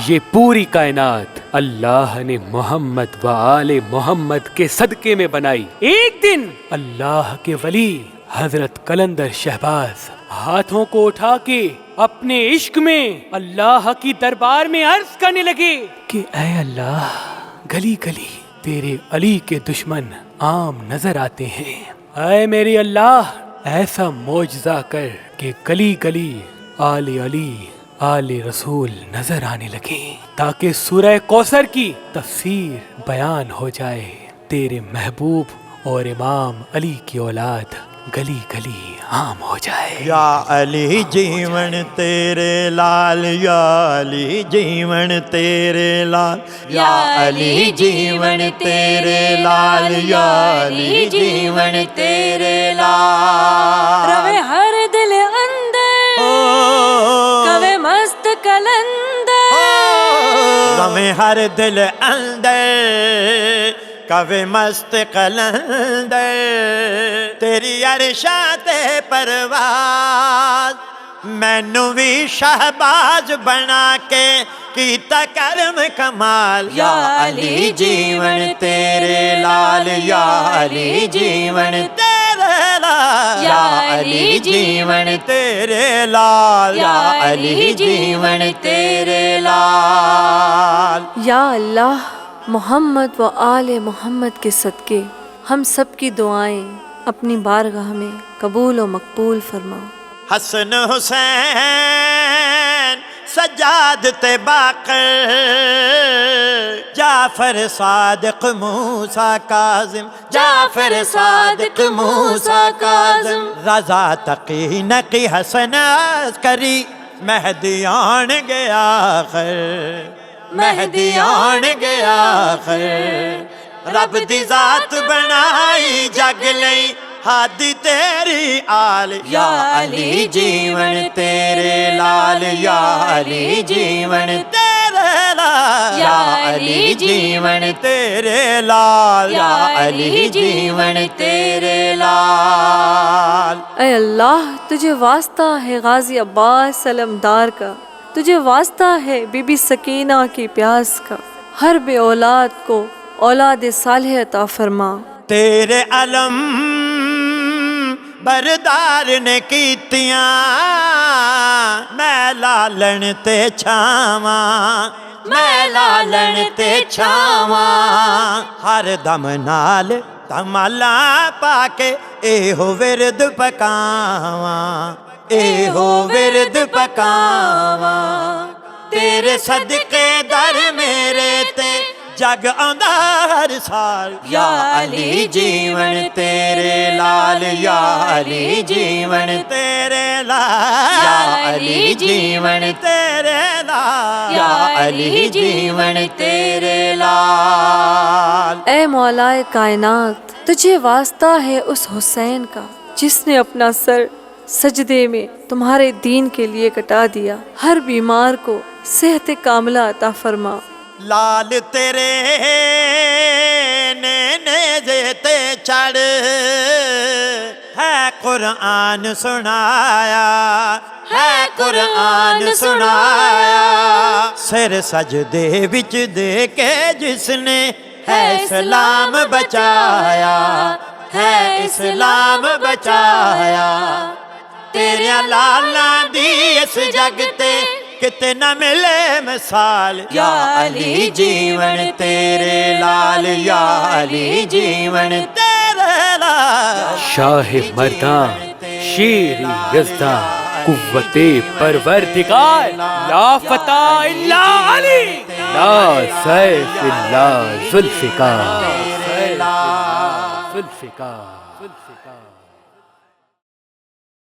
یہ پوری کائنات اللہ نے محمد و آل محمد کے صدقے میں بنائی۔ ایک دن اللہ کے ولی حضرت قلندر شہباز ہاتھوں کو اٹھا کے اپنے عشق میں اللہ کی دربار میں عرض کرنے لگے کہ اے اللہ، گلی گلی تیرے علی کے دشمن عام نظر آتے ہیں، اے میرے اللہ ایسا معجزہ کر کہ گلی گلی آل علی آل رسول نظر آنے لگے، تاکہ سورہ کوثر کی تفسیر بیان ہو جائے، تیرے محبوب اور امام علی کی اولاد گلی گلی عام ہو جائے۔ یا علی جیون تیرے لال، یا علی جیون تیرے لال، یا علی جیون تیرے لال، یا علی جیون تیرے لال۔ روے ہر دل اندر کوے مست کلندر، روے ہر دل اندر کوے مست قلندر، تیری عرشاں تے پرواز مینوں وی شہباز بنا کے کیتا کرم کمال۔ یا علی جیون تیرے لال، یا علی جیون تیرے لال، یا علی جیون تیرے لال، یا علی جیون تیرے لال۔ یا اللہ محمد و آل محمد کے صدقے ہم سب کی دعائیں اپنی بارگاہ میں قبول و مقبول فرما۔ حسن حسین سجاد تے باقر، جعفر صادق موسیٰ کاظم، جعفر صادق موسیٰ کاظم، رضا تقی نقی حسن عسکری، مہدی آن گیا آخر، مہدی آن گیا آخر، رب دی ذات بنائی جگ لئی ہادی تیری آل۔ یا علی جیون تیرے لال، یا علی جیون تیرے لال، یا علی جیون تیرے لال، یا علی جیون تیرے لال۔ اے اللہ تجھے واسطہ ہے غازی عباس علمدار کا، تجھے واسطہ ہے بی بی سکینہ کی پیاس کا، ہر بے اولاد کو اولاد صالح عطا فرما۔ تیرے علم بردار نے کیتیاں میں لالن تے چھاواں، میں لالن تے چھاواں، ہر دم نال تمالا پا کے ایہو ورد پکاواں، ایہو ورد پکاواں، تیرے صدقے در میرے تے جگ آندا ہر سال۔ یا علی جیون تیرے لال، یا علی جیون تیرے لال، یا علی جیون تیرے لال، یا علی جیون تیرے لال۔ اے مولائے کائنات تجھے واسطہ ہے اس حسین کا جس نے اپنا سر سجدے میں تمہارے دین کے لیے کٹا دیا، ہر بیمار کو صحت کاملہ عطا فرما۔ لال تیرے نیزے تے چڑھ ہے قرآن سنایا، ہے قرآن سنایا، سر سجدے وچ دے کے جس نے ہے اسلام بچایا، ہے اسلام بچایا، تیرے لالاں دی اس جگ تے کتے نہ ملے مثال۔ یا علی جیون تیرے لال، یا علی جیون تیرے لال، شاہ مرداں شیر یزداں قوت پروردگار، لا فتح الا علی، لا سیف الا ذوالفقار، ذوالفقار۔